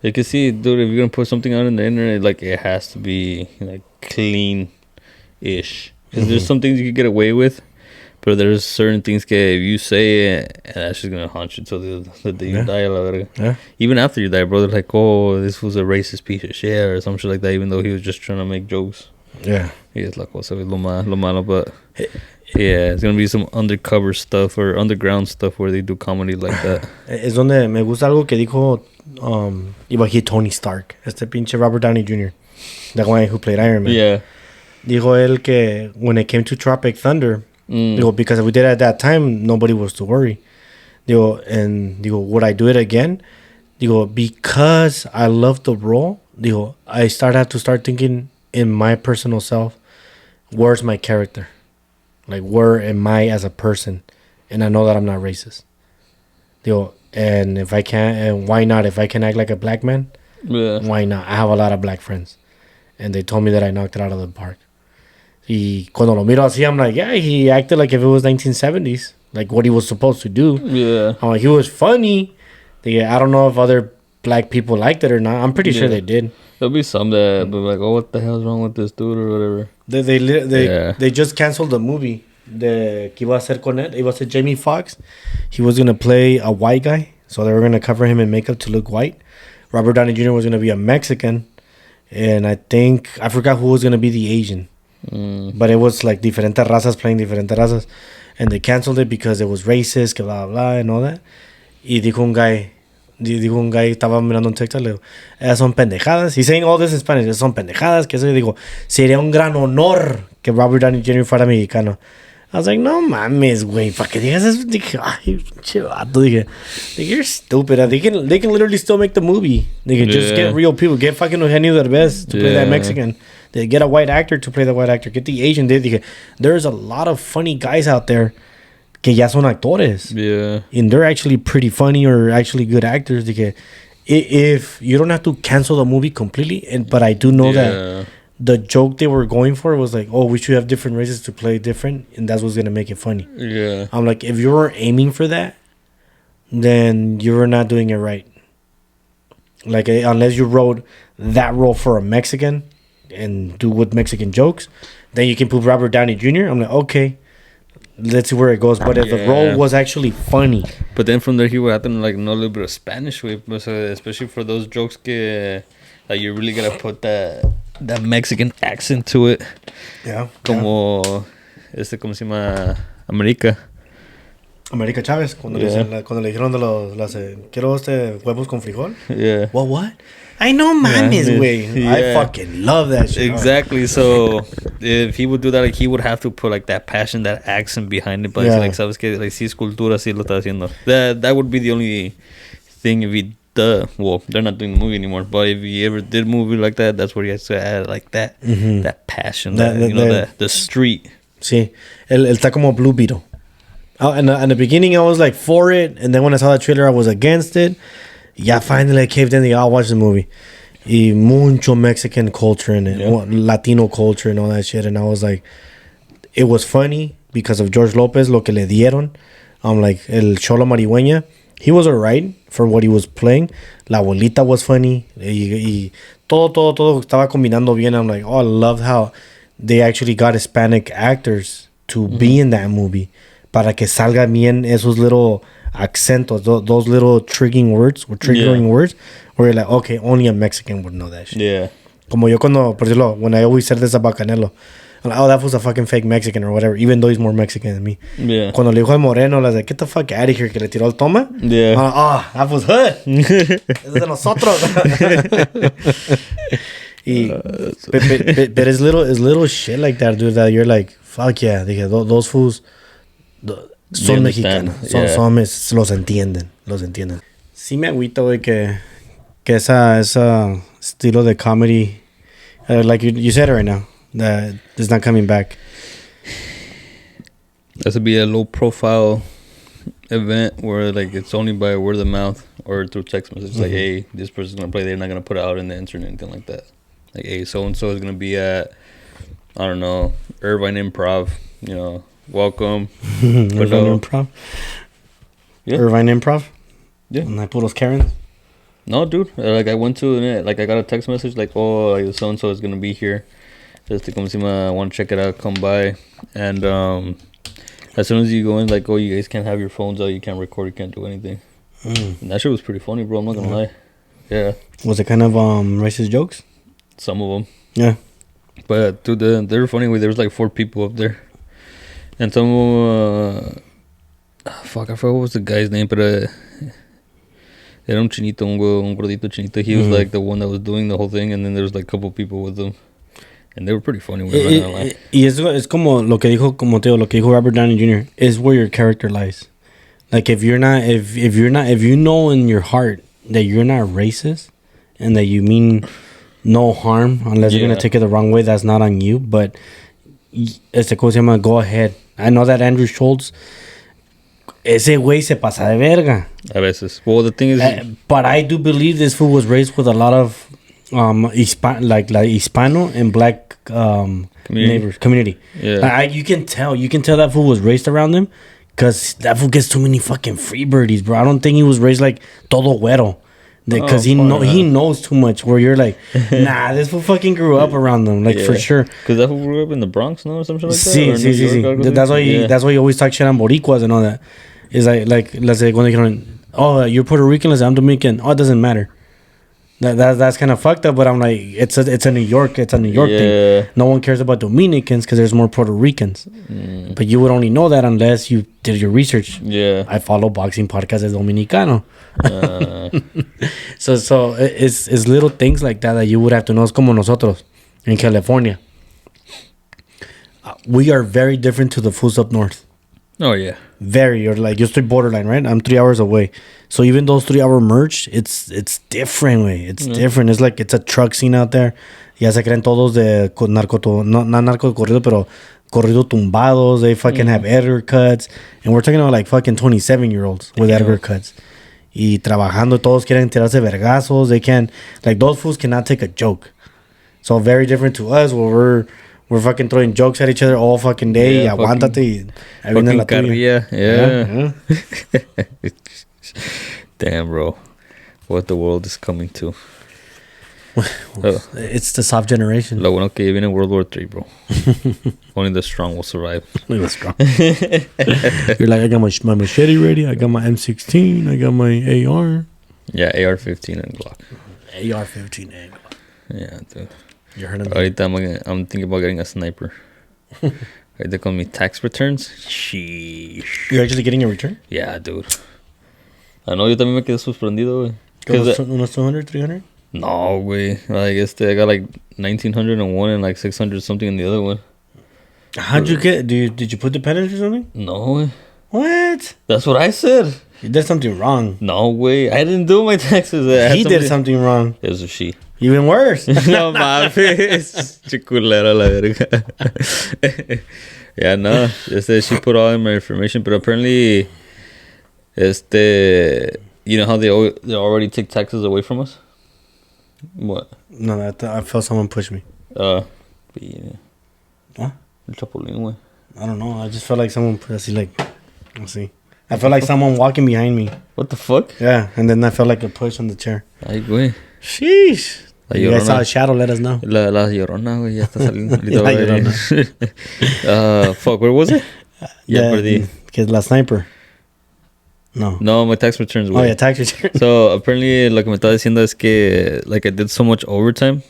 You can see, dude, if you're gonna put something out on the internet, like it has to be like clean-ish. Because there's some things you can get away with, but there's certain things that if you say it, and that's just gonna haunt you till the day you die. La verga. Yeah. Even after you die, bro, they're like, oh, this was a racist piece of shit or some shit like that, even though he was just trying to make jokes. Yeah. He is like, what's up, lo malo, but yeah, it's gonna be some undercover stuff or underground stuff where they do comedy like that. Es donde me gusta algo que dijo iba aquí Tony Stark, este pinche Robert Downey Jr., the guy who played Iron Man. Yeah. Dijo él que when it came to Tropic Thunder, digo, because we did it at that time, nobody was to worry. Digo, would I do it again? Digo, because I love the role, digo, I had to start thinking in my personal self, where's my character? Like, where am I as a person? And I know that I'm not racist. Digo, and if I can't, and why not? If I can act like a black man, why not? I have a lot of black friends. And they told me that I knocked it out of the park. Y cuando lo miro así, I'm like, yeah, he acted like if it was 1970s, like what he was supposed to do. Yeah. I'm like, he was funny. I don't know if other black people liked it or not. I'm pretty sure they did. There'll be some that be like, oh, what the hell's wrong with this dude or whatever. They just canceled the movie. Que iba a ser con él. It was Jamie Foxx. He was going to play a white guy. So they were going to cover him in makeup to look white. Robert Downey Jr. was going to be a Mexican. And I forgot who was going to be the Asian. But it was like diferentes razas playing diferentes razas. And they canceled it because it was racist, que blah, blah, and all that. Y dijo un guy, estaba mirando un TikTok, le digo, esas son pendejadas. He's saying all this in Spanish, esas son pendejadas. Que eso, digo, sería un gran honor que Robert Downey Jr. fuera mexicano. I was like, no mames, güey, para que digas eso. Dije, ay, che vato. Dije, you're stupid. They can literally still make the movie. They can just get real people. Get fucking Eugenio Derbez to play that Mexican. They get a white actor to play the white actor. Get the Asian. Dije, there's a lot of funny guys out there que ya son actores. Yeah. And they're actually pretty funny or actually good actors. Dije, if you don't have to cancel the movie completely, but I do know that the joke they were going for was like, oh, we should have different races to play different, and that's what's gonna make it funny. Yeah. I'm like, if you were aiming for that, then you were not doing it right. Like, unless you wrote that role for a Mexican and do with Mexican jokes, then you can put Robert Downey Jr. I'm like, okay, let's see where it goes. But if the role was actually funny, but then from there he would have to like know a little bit of Spanish, especially for those jokes que like you really gotta put that Mexican accent to it. Yeah. Como ¿cómo se llama? America Chávez cuando le dijeron de quiero huevos con frijol. Yeah. What? I know mames, güey. Yeah. I fucking love that shit. Exactly. So if he would do that, like he would have to put like that passion, that accent behind it. But like sabes que like si es cultura, si lo está haciendo. That would be the only thing if he well, they're not doing the movie anymore. But if he ever did a movie like that, that's where he has to add like that, that passion, the street. Sí, él está como Blue Beetle. In the beginning, I was like for it, and then when I saw the trailer, I was against it. Yeah, finally I caved in. I'll watch the movie. Y mucho Mexican culture in it, Latino culture and all that shit. And I was like, it was funny because of George Lopez, lo que le dieron. I'm like, el Cholo Marihueña, he was alright for what he was playing. La abuelita was funny. Y todo estaba combinando bien. I'm like, oh, I love how they actually got Hispanic actors to be in that movie. Para que salga bien esos little acentos, those little triggering words, where you're like, okay, only a Mexican would know that shit. Yeah. Como yo cuando, por decirlo, when I always said this about Canelo, I'm like, oh, that was a fucking fake Mexican or whatever, even though he's more Mexican than me. Yeah. Cuando le dijo al Moreno, I was like, get the fuck out of here, que le tiró el toma. Yeah. I'm like, oh, that was hood. Es de nosotros. But it's little shit like that, dude, that you're like, fuck yeah, those fools son mexicanos. Los entienden. Sí me agüita, güey, que esa estilo de comedy, like you said it right now, that is not coming back. This would be a low profile event where like it's only by word of mouth or through text message. Like, hey, this person's gonna play. They're not gonna put it out in the internet or anything like that. Like, hey, so and so is gonna be at, I don't know, Irvine Improv. You know, welcome. Irvine Improv. Yeah. Irvine Improv. Yeah. And I put those Karens. No, dude. Like I went to it. Like I got a text message like, oh, like so and so is gonna be here. Just to come see I want to check it out. Come by. And as soon as you go in, like, oh, you guys can't have your phones out. You can't record. You can't do anything. And that shit was pretty funny, bro. I'm not gonna lie. Yeah. Was it kind of racist jokes? Some of them. Yeah. But dude, they were funny. There was like 4 people up there, and some of them, fuck, I forgot what was the guy's name, but era un chinito, un gordito chinito. He was like the one that was doing the whole thing, and then there was like a couple people with him, and they were pretty funny. Y es como lo que dijo, como te digo, lo que dijo Robert Downey Jr. is where your character lies. Like if you know in your heart that you're not racist and that you mean no harm unless you're gonna take it the wrong way, that's not on you. But go ahead. I know that Andrew Schultz, ese güey se pasa de verga. A veces. Well, the thing is, but I do believe this fool was raised with a lot of Hispano and black community. Yeah, you can tell that fool was raised around them, because that fool gets too many fucking free birdies, bro. I don't think he was raised like todo güero. Because he knows too much. Where you're like, nah, this fool fucking grew up around them, like for sure. Because that fool grew up in the Bronx, no, or something like that. Sí. That's why you always talk shit on Boricuas and all that. It's like let's say when they come, oh, you're Puerto Rican, let's say I'm Dominican. Oh, it doesn't matter. That's kind of fucked up. But I'm like, it's a New York thing. No one cares about Dominicans because there's more Puerto Ricans. But you would only know that unless you did your research. Yeah, I follow boxing podcasts as Dominicano. So it's little things like that you would have to know. Es como nosotros in California. We are very different to the fools up north. Oh yeah, very. You're like, you're borderline, right? I'm 3 hours away. So even those 3 hour merge, it's different, way. It's different. It's like it's a truck scene out there. Ya se creen todos de not narco corrido, pero corrido tumbados. They fucking have Edgar cuts, and we're talking about like fucking 27-year-olds with Edgar cuts. Y trabajando, todos quieren tirarse vergazos. They can't, like, those fools cannot take a joke. So very different to us, where we're fucking throwing jokes at each other all fucking day. Yeah, aguántate. Fucking carrilla. Yeah. Damn, bro. What the world is coming to. It's the soft generation. Lo bueno que viene World War III, bro. Only the strong will survive. Only the strong. You're like, I got my machete ready. I got my M16. I got my AR. Yeah, AR-15 and Glock. AR-15 and Glock. Yeah, dude. You heard of me? Ahorita I'm thinking about getting a sniper. Ahorita con mis tax returns. Sheesh. You're actually getting a return? Yeah, dude. I know, yo también me quedé sorprendido, güey. Unos 200, 300? No, güey. Like, I got like 1,900 in one and like 600 something in the other one. How'd you get? Did you put dependents or something? No, güey. What? That's what I said. You did something wrong. No, güey. I didn't do my taxes. He did something wrong. It was a she. Even worse. No mames. Chiculera la verga. Yeah, no. She put all in my information, but apparently, you know how they already take taxes away from us? What? No, I felt someone push me. Yeah. What? El Chapulín, güey. I don't know. I just felt like someone put let's see. I felt like someone walking behind me. What the fuck? Yeah, and then I felt like a push on the chair. Ay, güey. Sheesh. You guys saw a shadow, let us know. La Llorona, güey, ya está saliendo. La Llorona. Fuck, where was it? Ya perdí. Que es la sniper. No, my tax returns, güey. Oh, yeah, tax returns. So, apparently, lo que me estaba diciendo es que, like, I did so much overtime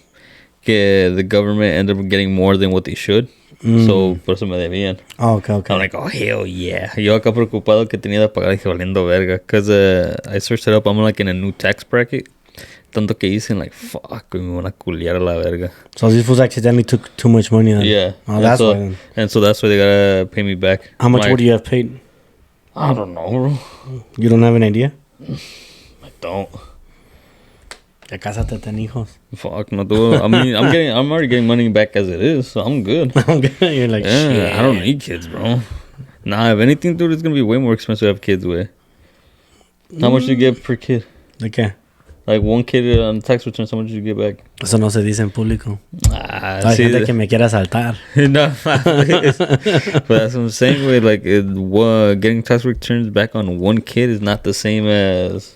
que the government ended up getting more than what they should. So, por eso me debían. Oh, okay. I'm like, oh, hell yeah. Yo acá preocupado que tenía de pagar, dije, valiendo verga. Because I searched it up, I'm like in a new tax bracket. Tanto que hice, like, fuck, me van a culiar a la verga. So these fools accidentally took too much money then? Yeah. Oh, that's why then. And so that's why they gotta pay me back. How much would you have paid? I don't know, bro. You don't have an idea? I don't. Ya cásate, ten hijos. Fuck, no, dude. I mean, I'm already getting money back as it is, so I'm good. You're like, Yeah, shit. I don't need kids, bro. Nah, if anything, dude, it's gonna be way more expensive to have kids with. How much do you get per kid? ¿De qué? Like one kid on tax returns, how much do you get back? Eso no se dice en público. Ah, Hay see, gente que me quiere asaltar. no, but that's what I'm saying. With like getting tax returns back on one kid is not the same as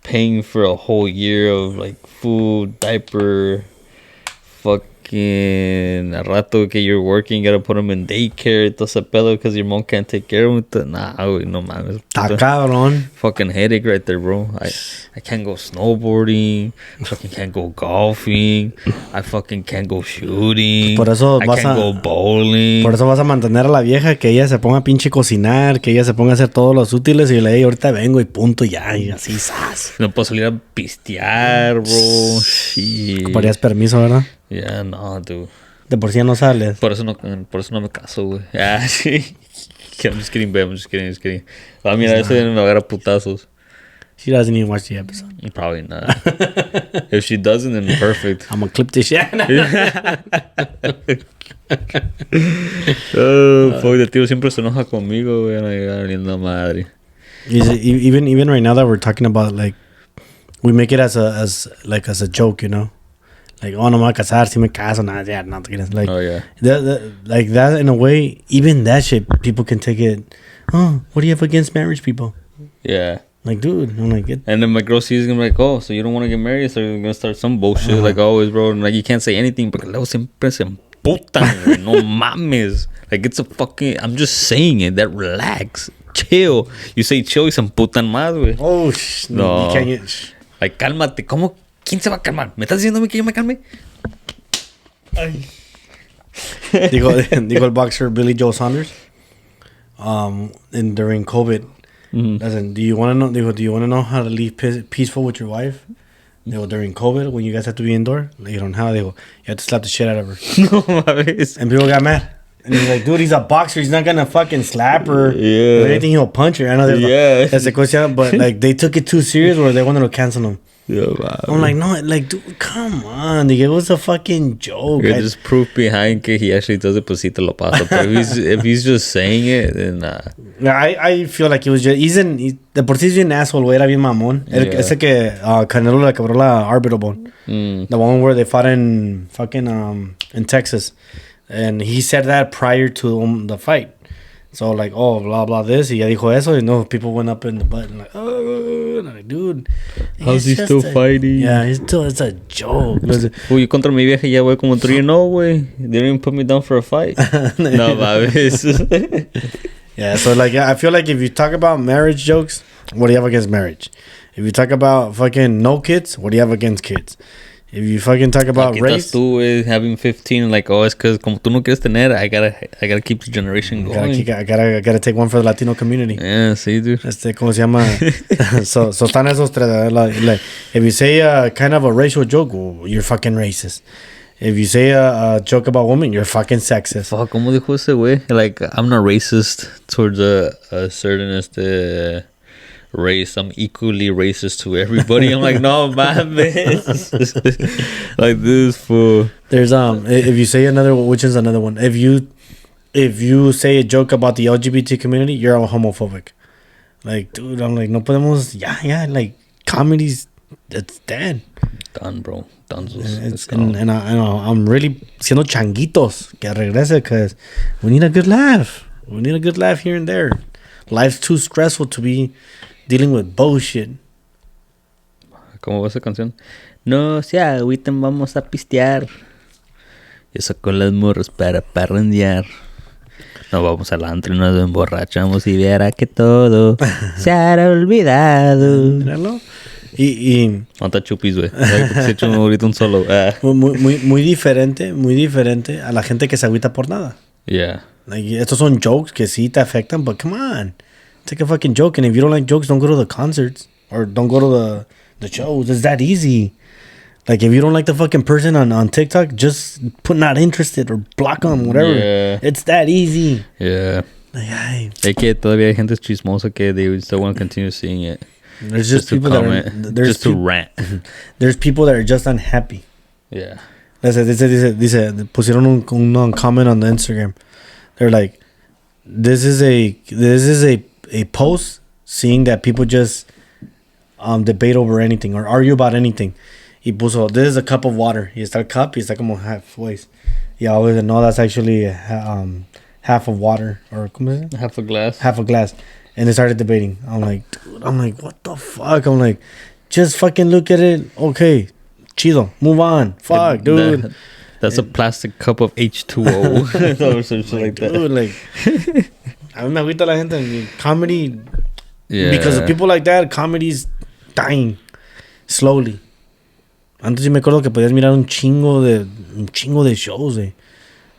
paying for a whole year of like food, diaper, fucking a rato que you're working, you gotta put them in daycare, todo ese pedo because your mom can't take care of them. Nah, güey, no mames. Está cabrón. Fucking headache right there, bro. I can't go snowboarding. Fucking can't go golfing. I fucking can't go shooting. Por eso I vas can't go bowling. Por eso vas a mantener a la vieja que ella se ponga a pinche cocinar, que ella se ponga a hacer todos los útiles y le diga, ahorita vengo y punto ya, y así, ¡zas! No puedo salir a pistear, bro. Shit. Ocuparías permiso, ¿verdad? Yeah, no, dude. De por sí ya no sales. Por eso no me caso, güey. Ah, sí. I'm just kidding, babe. I'm just kidding. Ah, mira, ese me va a agarrar putazos. She doesn't even watch the episode. Probably not. If she doesn't, then perfect. I'm gonna clip this shit. Oh, fuck, el tío siempre se enoja conmigo, güey. No, linda madre. Even right now that we're talking about, like, we make it as a joke, you know? Like, oh, no me voy a casar, si me caso, nada, yeah, no te creas. Like, Oh, yeah. like that in a way, even that shit, people can take it, oh, what do you have against marriage people? Yeah. Like, dude, I'm like, it. And then my girl sees gonna be like, oh, so you don't want to get married? So you're gonna start some bullshit like always, bro. And like, you can't say anything porque luego siempre se emputan, güey. No mames. Like, it's a fucking, I'm just saying it, that relax, chill. You say chill y se emputan más, güey. Oh, No. You can't get, Like, cálmate. ¿Cómo? ¿Quién se va a calmar? ¿Me estás diciendo a mí que yo me calme? Ay. digo el boxer Billy Joe Saunders, and during COVID, listen, do you want to know how to live peaceful with your wife? During COVID, when you guys have to be indoor, you don't have. You have to slap the shit out of her. No mames. And people got mad. And he's like, dude, he's a boxer. He's not gonna fucking slap her. Yeah. Or anything, he'll punch her. I know Yeah. but like they took it too serious, or they wanted to cancel him. Yeah, wow. I'm like, no, like, dude, come on, it was a fucking joke. You're just proof behind que he actually does it, pues sí te lo pasa. But if he's just saying it, then nah. I feel like he was just, de por sí es bien asshole, güey, era bien mamón. Yeah. Ese que Canelo le quebró la orbital bone. The one where they fought in fucking in Texas. And he said that prior to the fight. So like, oh, blah, blah, this. Y ya dijo eso. And no, people went up in the butt and like, oh, and I'm like, dude. How's he still fighting? Yeah, it's a joke. Uy, contra mi vieja ya voy como 3-0, güey. They didn't even put me down for a fight. No, mames. Yeah, so like, I feel like if you talk about marriage jokes, what do you have against marriage? If you talk about fucking no kids, what do you have against kids? If you fucking talk about Aquí race, estás tú, güey, having 15, like, oh, es que como tú no quieres tener, I gotta keep the generation going. I gotta take one for the Latino community. Yeah, sí, dude. ¿Cómo se llama? so están esos tres. Like, if you say kind of a racial joke, well, you're fucking racist. If you say a joke about women, you're fucking sexist. Fuck, ¿cómo dijo ese güey? Like, I'm not racist towards a certain race. I'm equally racist to everybody. I'm like, no, mames. Like this fool. There's if you say another, which is another one. If you say a joke about the LGBT community, you're homophobic. Like, dude, I'm like, no podemos. Yeah, like comedies, it's dead. Done, bro. Done. And I'm really siendo changuitos que regrese because we need a good laugh. We need a good laugh here and there. Life's too stressful to be dealing with bullshit. ¿Cómo va esa canción? No se agüiten, vamos a pistear. Yo saco las morras para parrandear. Nos vamos al antro y nos emborrachamos y viera que todo se hará olvidado. Míralo. Y ¿Cuántas chupis, güey? Se ha hecho ahorita un solo. muy diferente a la gente que se agüita por nada. Yeah. Like, estos son jokes que sí te afectan, but come on. Take a fucking joke, and if you don't like jokes, don't go to the concerts or don't go to the shows. It's that easy. Like, if you don't like the fucking person on TikTok, just put not interested or block them, whatever. Yeah. It's that easy. Yeah. Like, ay. Es que todavía hay gente chismosa que they still want to continue seeing it. There's just to people that are comment, just to rant. there's people that are just unhappy. Yeah. Dice, pusieron un comment on the Instagram. They're like, this is a post seeing that people just debate over anything or argue about anything. Y puso, this is a cup of water. Y está el cup y está como halfway. Y I always know that's actually half of water or ¿cómo se dice? Half a glass. Half a glass. And they started debating. I'm like, what the fuck? I'm like, just fucking look at it. Okay, chido, move on. Fuck, dude. That's a plastic cup of H2O. Or something like that. Dude, like, a mí me agüita la gente en comedy. Yeah. Because of people like that, comedy's dying slowly. Antes yo me acuerdo que podías mirar un chingo de shows, eh.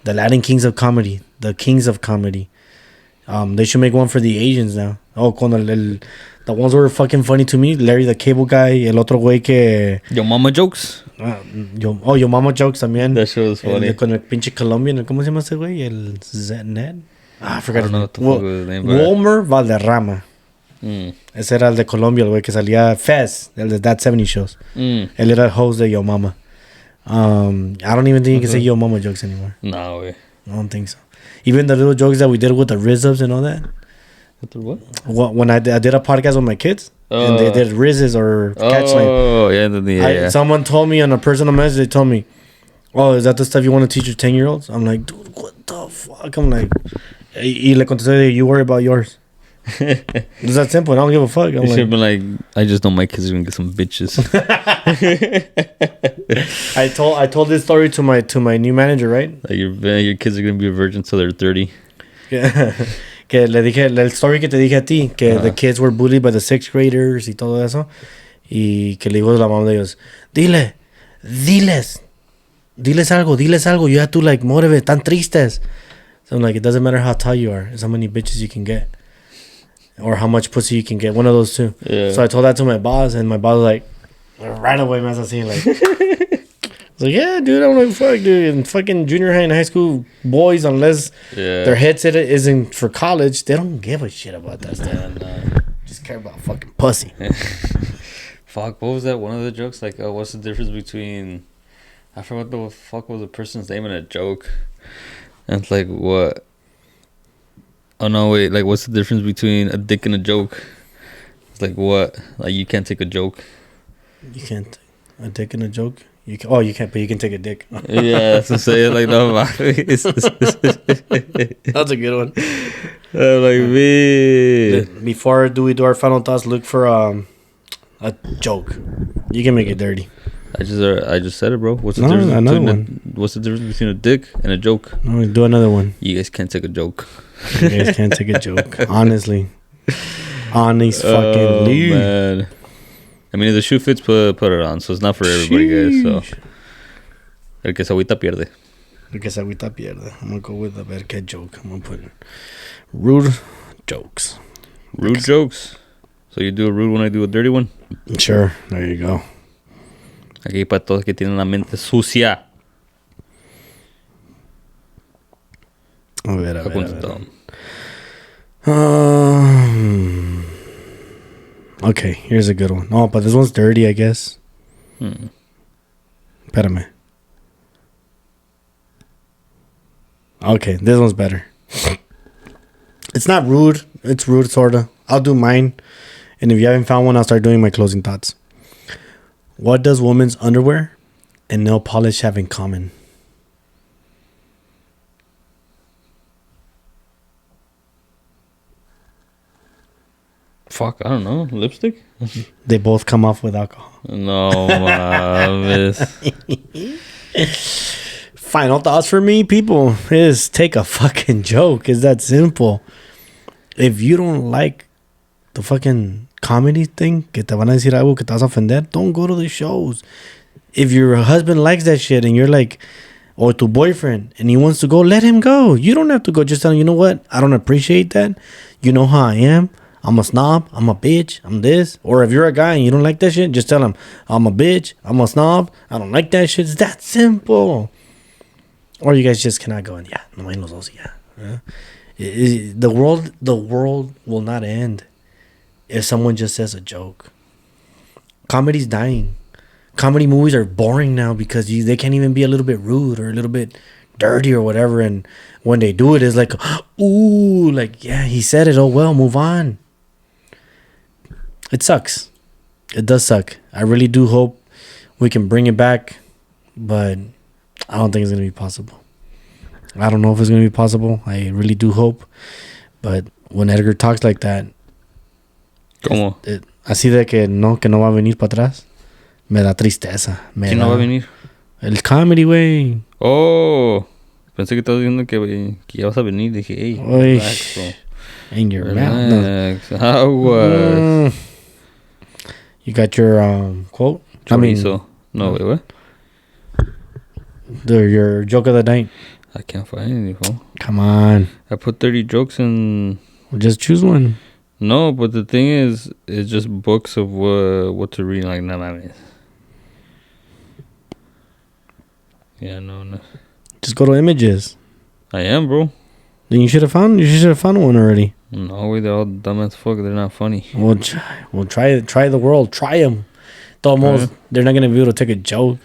The Latin Kings of Comedy. The Kings of Comedy. They should make one for the Asians now. Oh, cuando the ones were fucking funny to me. Larry the Cable Guy. El otro güey que... Your Mama Jokes. Your Mama Jokes también. That show was funny. Con el pinche Colombian. ¿Cómo se llama ese güey? El Ned. I forgot his name. What the fuck was his name. Wilmer Valderrama. Ese era el de Colombia, el güey que salía Fez, el de That 70 Shows. Él era el host de Yo Mama. I don't even think you can say Yo Mama Jokes anymore. No, way. I don't think so. Even the little jokes that we did with the Rizzubs and all that. What the what? When I did a podcast with my kids, and they did Rizzes or Catchline. Oh, yeah. Someone told me on a personal message, they told me, oh, is that the stuff you want to teach your 10-year-olds? I'm like, dude, what the fuck? I'm like, y le contesté, you worry about yours. It's that simple. I don't give a fuck. You should be like, I just know my kids are gonna get some bitches. I told this story to my new manager, right? Like your kids are gonna be a virgin till they're 30. Que le dije el story que te dije a ti, que the kids were bullied by the 6th graders y todo eso, y que le digo a la mamá de ellos, diles algo, you have to like motivate, tan tristes. So I'm like, it doesn't matter how tall you are, it's how many bitches you can get. Or how much pussy you can get. One of those two. Yeah. So I told that to my boss, and my boss was like, right away, man, así, like, I was like, yeah, dude, I'm like, fuck, dude. In fucking junior high and high school, boys, unless their headset isn't for college, they don't give a shit about that stuff. Just care about fucking pussy. Fuck, what was that? One of the jokes? Like, what's the difference between... I forgot what the fuck was the person's name in a joke. And it's like, what... Oh, no, wait. Like, what's the difference between a dick and a joke? It's like, what? Like, you can't take a joke. You can't. A dick and a joke? You can, you can't, but you can take a dick. Yeah, that's what I'm saying. Like, no, that's a good one. Like, me. Before we do our final thoughts, look for a joke. You can make it dirty. I just said it, bro. What's the difference between a dick and a joke? No, do another one. You guys can't take a joke. You guys can't take a joke. Honestly. Honest fucking leave. Man. I mean, if the shoe fits, put it on. So it's not for everybody, guys. So el que se agüita pierde. El que se agüita pierde. I'm gonna go with a ver qué joke. I'm gonna put rude jokes. Rude jokes. So you do a rude one, I do a dirty one. Sure. There you go. Aquí para todos que tienen la mente sucia. A ver. Okay, here's a good one. Oh, but this one's dirty, I guess. Espérame. Okay, this one's better. It's not rude. It's rude, sorta. I'll do mine. And if you haven't found one, I'll start doing my closing thoughts. What does women's underwear and nail polish have in common? Fuck, I don't know. Lipstick? They both come off with alcohol. No, mames. Final thoughts for me, people, is take a fucking joke. It's that simple. If you don't like the fucking comedy thing, que te van a decir algo que te vas a ofender, don't go to the shows. If your husband likes that shit and you're like, or to boyfriend, and he wants to go, let him go. You don't have to go. Just tell him, you know what? I don't appreciate that. You know how I am. I'm a snob. I'm a bitch. I'm this. Or if you're a guy and you don't like that shit, just tell him, I'm a bitch. I'm a snob. I don't like that shit. It's that simple. Or you guys just cannot go and, yeah, no hay los dos, yeah. The world will not end if someone just says a joke. Comedy's dying. Comedy movies are boring now because they can't even be a little bit rude or a little bit dirty or whatever. And when they do it, it's like, ooh, like, yeah, he said it. Oh, well, move on. It sucks. It does suck. I really do hope we can bring it back, but I don't think it's going to be possible. I don't know if it's going to be possible. I really do hope. But when Edgar talks like that, ¿Cómo? Así de que no va a venir para atrás, me da tristeza. ¿Quién no va a venir? El comedy, güey. Oh, pensé que estabas diciendo que ya vas a venir. Dije, hey, relax, bro. In your mouth. No. Aguas. You got your quote? Chorizo. No, wait, what? Your joke of the night. I can't find any, fool. Come on. I put 30 jokes in. Well, just choose one. No, but the thing is, it's just books of what to read. Like, nah, man. Yeah, no. Just go to images. I am, bro. Then you should have found one already. No, wait, they're all dumb as fuck. They're not funny. Well, try the world. Try them. Almost, they're not gonna be able to take a joke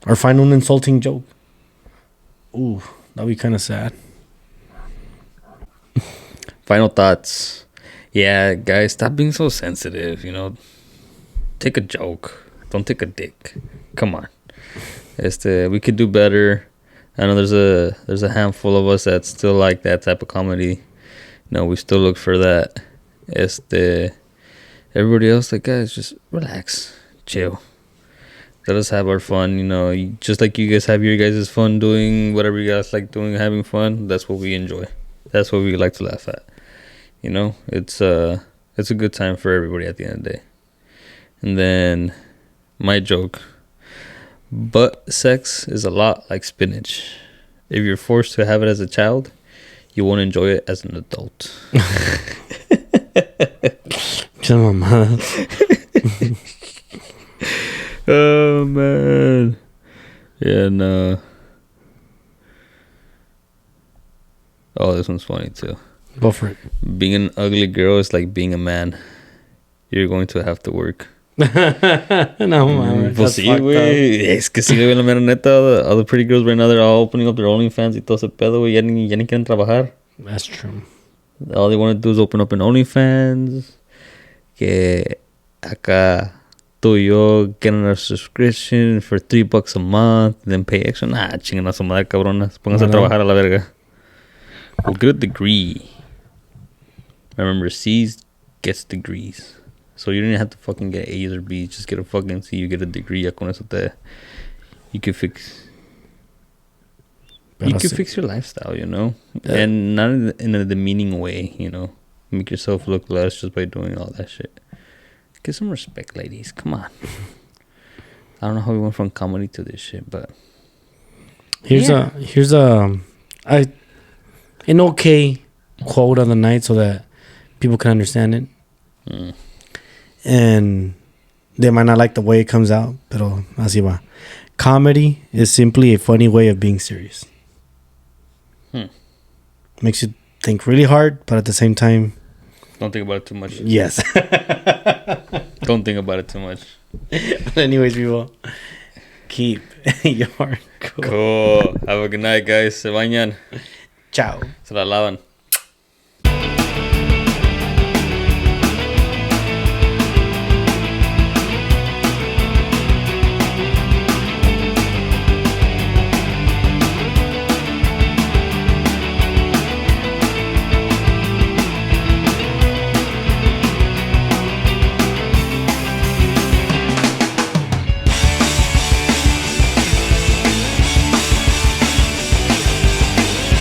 or find an insulting joke. Ooh, that'd be kind of sad. Final thoughts. Yeah, guys, stop being so sensitive, you know. Take a joke. Don't take a dick. Come on. We could do better. I know there's a handful of us that still like that type of comedy. You know, we still look for that. Everybody else, like, guys, just relax. Chill. Let us have our fun, you know. Just like you guys have your guys' fun doing whatever you guys like doing, having fun. That's what we enjoy. That's what we like to laugh at. You know, it's a good time for everybody at the end of the day. And then my joke: butt sex is a lot like spinach. If you're forced to have it as a child, you won't enjoy it as an adult. Oh man, yeah, no. Oh, this one's funny too. Go for it. Being an ugly girl is like being a man. You're going to have to work. No, man. Pues sí, güey. Es que sí, güey, la mera neta. All the pretty girls right now, they're all opening up their OnlyFans y todo ese pedo, güey. Ya ni quieren trabajar. That's true. All they want to do is open up an OnlyFans. Que acá tú y yo getting a subscription for $3 a month, then pay extra. Nah, chingan a su madre, cabronas. Pónganse a trabajar a la verga. Well, get a degree. Remember, C's gets degrees. So you don't even have to fucking get A's or B's. Just get a fucking C. You get a degree. Ya con eso you can fix. You can fix your lifestyle, you know, and not in a demeaning way, you know. Make yourself look less just by doing all that shit. Get some respect, ladies. Come on. I don't know how we went from comedy to this shit, but here's an okay quote of the night so that people can understand it. And they might not like the way it comes out, pero así va. Comedy is simply a funny way of being serious. Makes you think really hard, but at the same time, don't think about it too much. Yes. Don't think about it too much. But anyways, people, keep your cool. Cool. Have a good night, guys. Se bañan. Ciao. Se la lavan.